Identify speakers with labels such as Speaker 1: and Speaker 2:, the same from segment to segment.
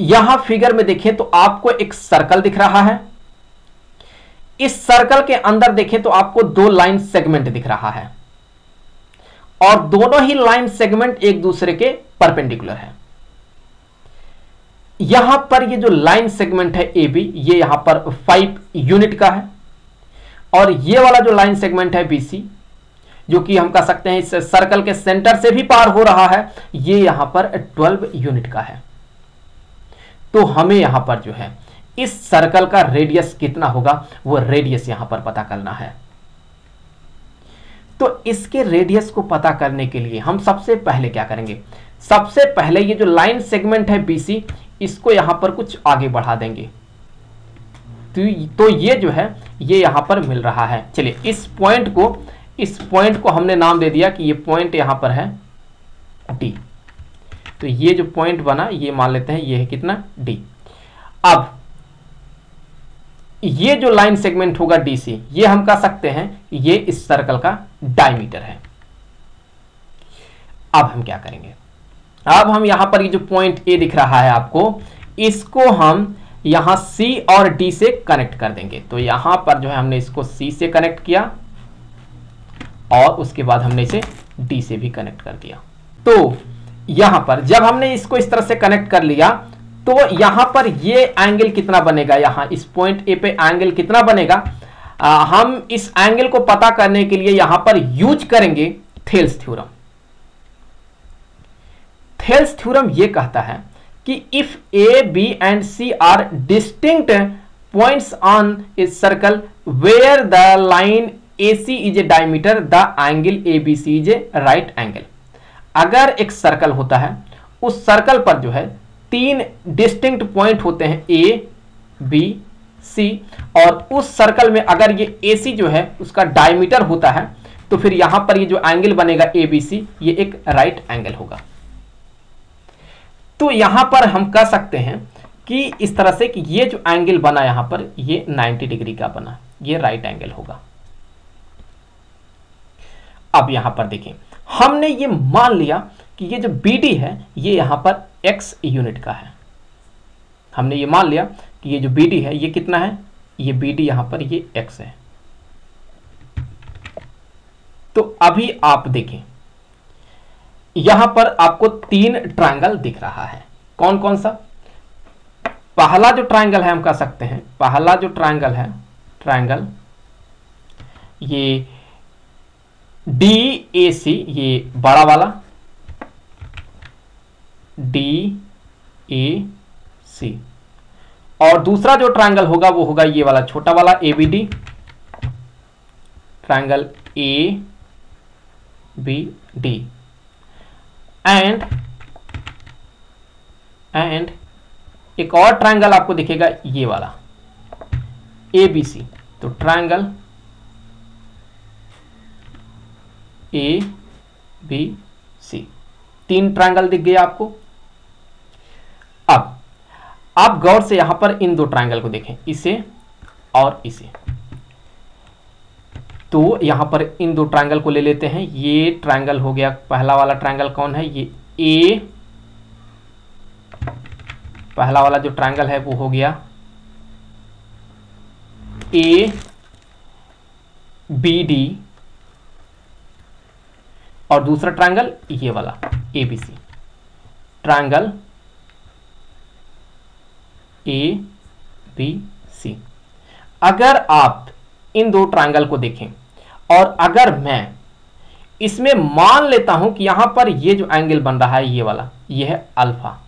Speaker 1: यहां फिगर में देखें तो आपको एक सर्कल दिख रहा है, इस सर्कल के अंदर देखें तो आपको दो लाइन सेगमेंट दिख रहा है और दोनों ही लाइन सेगमेंट एक दूसरे के परपेंडिकुलर है। यहां पर ये जो लाइन सेगमेंट है ए बी, ये यहां पर 5 यूनिट का है और ये वाला जो लाइन सेगमेंट है बी सी, जो कि हम कह सकते हैं इस सर्कल के सेंटर से भी पार हो रहा है, ये यहां पर 12 यूनिट का है। तो हमें यहां पर जो है इस सर्कल का रेडियस कितना होगा, वो रेडियस यहां पर पता करना है। तो इसके रेडियस को पता करने के लिए हम सबसे पहले क्या करेंगे, सबसे पहले ये जो लाइन सेगमेंट है बीसी, इसको यहां पर कुछ आगे बढ़ा देंगे। तो ये जो है ये यहां पर मिल रहा है। चलिए इस पॉइंट को हमने नाम दे दिया कि ये पॉइंट यहां पर है डी। तो ये जो पॉइंट बना ये मान लेते हैं ये है कितना, डी। अब ये जो लाइन सेगमेंट होगा डी सी, ये हम कह सकते हैं ये इस सर्कल का डायमीटर है। अब हम क्या करेंगे, अब हम यहां पर ये जो पॉइंट ए दिख रहा है आपको, इसको हम यहां सी और डी से कनेक्ट कर देंगे। तो यहां पर जो है हमने इसको सी से कनेक्ट किया और उसके बाद हमने इसे डी से भी कनेक्ट कर दिया। तो यहां पर जब हमने इसको इस तरह से कनेक्ट कर लिया तो यहां पर ये एंगल कितना बनेगा, यहां इस पॉइंट ए पे एंगल कितना बनेगा, हम इस एंगल को पता करने के लिए यहां पर यूज करेंगे थेल्स थ्योरम। थेल्स थ्योरम ये कहता है कि if A B and C are distinct points on a circle where the line AC is a diameter, the angle ABC is a right angle. अगर एक सर्कल होता है, उस सर्कल पर जो है 3 डिस्टिंक्ट पॉइंट होते हैं A, B, C, और उस सर्कल में अगर ये AC जो है उसका डायमीटर होता है तो फिर यहां पर ये जो एंगल बनेगा ABC, ये एक राइट एंगल होगा। तो यहां पर हम कह सकते हैं कि इस तरह से कि ये जो एंगल बना यहां पर ये 90 डिग्री का बना, ये राइट एंगल होगा। अब यहां पर देखें, हमने ये मान लिया कि ये जो BD है ये यहां पर x यूनिट का है। हमने ये मान लिया कि ये जो BD है ये कितना है, ये BD यहां पर ये x है। तो अभी आप देखें यहां पर आपको 3 ट्रायंगल दिख रहा है। कौन कौन सा, पहला जो ट्रायंगल है हम कह सकते हैं, पहला जो ट्रायंगल है, ट्रायंगल ये DAC, ये बड़ा वाला DAC, और दूसरा जो ट्रायंगल होगा वो होगा ये वाला छोटा वाला ABD, ट्रायंगल ABD, एंड एक और ट्रायंगल आपको दिखेगा ये वाला ABC। तो ट्रायंगल ABC, 3 ट्रायंगल दिख गए आपको। अब आप गौर से यहां पर इन 2 ट्रायंगल को देखें, इसे और इसे। तो यहां पर इन 2 ट्रायंगल को ले लेते हैं। ये ट्रायंगल हो गया, पहला वाला ट्रायंगल कौन है, ये A, पहला वाला जो ट्रायंगल है वो हो गया ABD, और दूसरा ट्रायंगल ये वाला ABC, ट्रायंगल ABC। अगर आप इन 2 ट्रायंगल को देखें और अगर मैं इसमें मान लेता हूं कि यहां पर ये जो एंगल बन रहा है ये वाला, ये है अल्फा,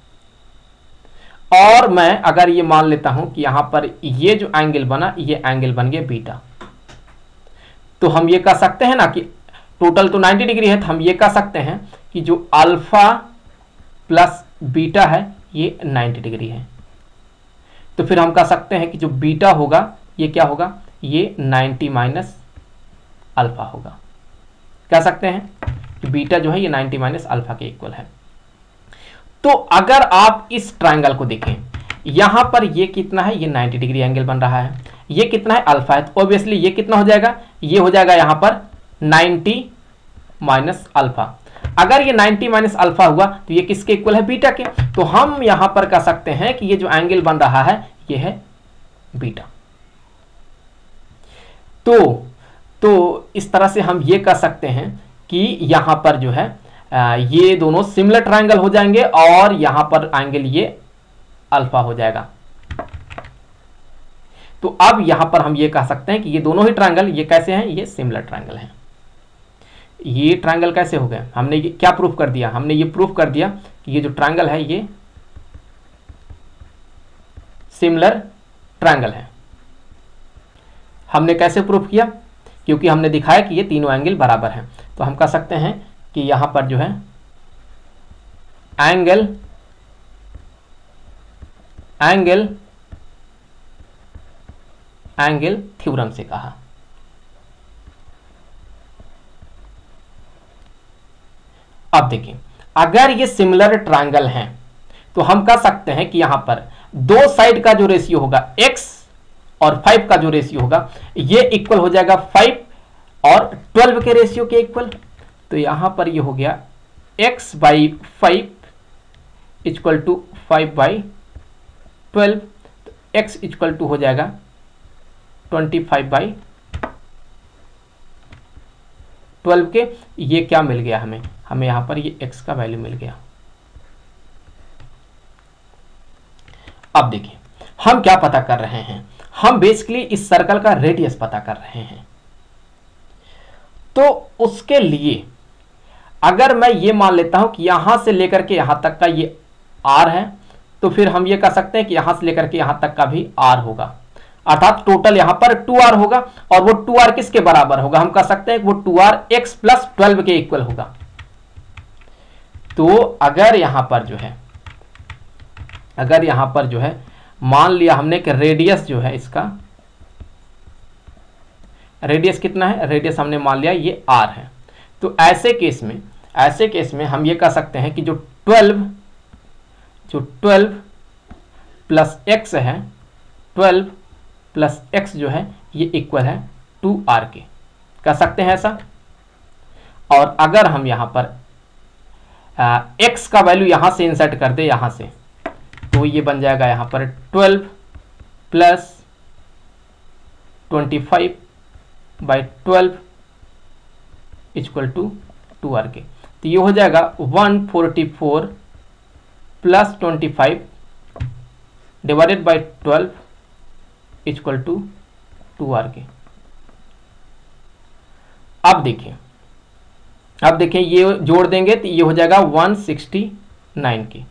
Speaker 1: और मैं अगर ये मान लेता हूं कि यहां पर ये जो एंगल बना ये एंगल बन गया बीटा, तो हम ये कह सकते हैं ना कि टोटल तो 90 डिग्री है, तो हम ये कह सकते हैं कि जो अल्फा प्लस बीटा है ये 90 डिग्री है। तो फिर हम कह सकते हैं कि जो बीटा होगा ये क्या होगा, ये 90 माइनस अल्फा होगा। कह सकते हैं कि बीटा जो है ये 90 माइनस अल्फा के इक्वल है। तो अगर आप इस ट्रायंगल को देखें, यहां पर ये कितना है, ये 90 डिग्री एंगल बन रहा है, ये कितना है, अल्फा है, तो ऑब्वियसली ये कितना हो जाएगा, ये हो जाएगा यहां पर 90 माइनस अल्फा। अगर ये 90 माइनस अल्फा हुआ तो ये किसके इक्वल है, बीटा के। तो हम यहां पर कह सकते हैं कि ये जो एंगल बन रहा है ये है बीटा। तो इस तरह से हम ये कह सकते हैं कि यहां पर जो है ये दोनों सिमिलर ट्रायंगल हो जाएंगे और यहां पर एंगल ये अल्फा हो जाएगा। तो अब यहां पर हम ये कह सकते हैं कि ये दोनों ही ट्रायंगल ये कैसे हैं, ये सिमिलर ट्रायंगल हैं। ये ट्रायंगल कैसे हो गए, हमने ये क्या प्रूफ कर दिया, हमने ये प्रूफ कर दिया कि ये जो ट्रायंगल है ये सिमिलर ट्रायंगल है। हमने कैसे प्रूफ किया, क्योंकि हमने दिखाया कि ये तीनों एंगल बराबर हैं। तो हम कह सकते हैं कि यहां पर जो है एंगल थ्योरम से कहा। अब देखिए, अगर ये सिमिलर ट्रायंगल हैं तो हम कह सकते हैं कि यहां पर दो साइड का जो रेशियो होगा x और 5 का जो रेशियो होगा ये इक्वल हो जाएगा 5 और 12 के रेशियो के इक्वल। तो यहां पर ये हो गया x by 5 equal to 5 by 12। तो x इक्वल टू हो जाएगा 25 बाई 12 के। ये क्या मिल गया हमें यहां पर ये x का वैल्यू मिल गया। अब देखिए हम क्या पता कर रहे हैं, हम बेसिकली इस सर्कल का रेडियस पता कर रहे हैं। तो उसके लिए अगर मैं ये मान लेता हूं कि यहां से लेकर के यहां तक का ये r है, तो फिर हम ये कह सकते हैं कि यहां से लेकर के यहां तक का भी r होगा, अर्थात टोटल यहां पर 2r होगा। और वो 2r किसके बराबर होगा, हम कह सकते हैं कि वो 2r x प्लस 12 के इक्वल होगा। तो अगर यहां पर जो है मान लिया हमने कि रेडियस जो है इसका, रेडियस कितना है, रेडियस हमने मान लिया ये r है। तो ऐसे केस में हम ये कह सकते हैं कि जो 12 प्लस x है, 12 प्लस x जो है ये इक्वल है 2r के, कह सकते हैं ऐसा। और अगर हम यहां पर x का वैल्यू यहां से इंसर्ट कर दे यहां से, तो ये बन जाएगा यहां पर 12 plus 25 by 12 equal to 2r के। तो ये हो जाएगा 144 plus 25 divided by 12 equal to 2r के। अब देखिए ये जोड़ देंगे तो ये हो जाएगा 169 के,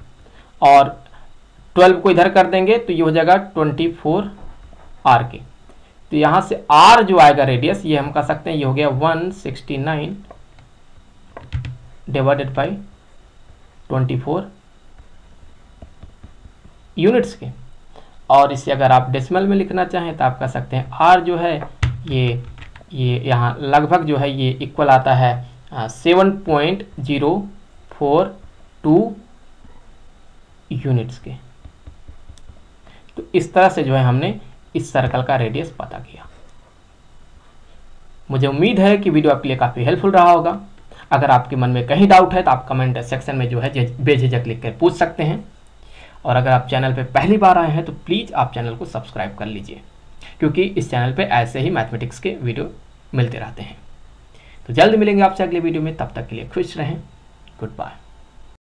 Speaker 1: और 12 को इधर कर देंगे तो ये हो जाएगा 24r के। तो यहां से r जो आएगा रेडियस, ये हम कह सकते हैं ये हो गया 169 डिवाइडेड बाई 24 यूनिट्स के। और इसे अगर आप डेसिमल में लिखना चाहें तो आप कह सकते हैं r जो है ये यहाँ लगभग जो है ये इक्वल आता है 7.042 यूनिट्स के। तो इस तरह से जो है हमने इस सर्कल का रेडियस पता किया। मुझे उम्मीद है कि वीडियो आपके लिए काफ़ी हेल्पफुल रहा होगा। अगर आपके मन में कहीं डाउट है तो आप कमेंट सेक्शन में जो है बेझिझक लिख कर पूछ सकते हैं। और अगर आप चैनल पे पहली बार आए हैं तो प्लीज़ आप चैनल को सब्सक्राइब कर लीजिए, क्योंकि इस चैनल पे ऐसे ही मैथमेटिक्स के वीडियो मिलते रहते हैं। तो जल्द मिलेंगे आपसे अगले वीडियो में, तब तक के लिए खुश रहें। Good bye.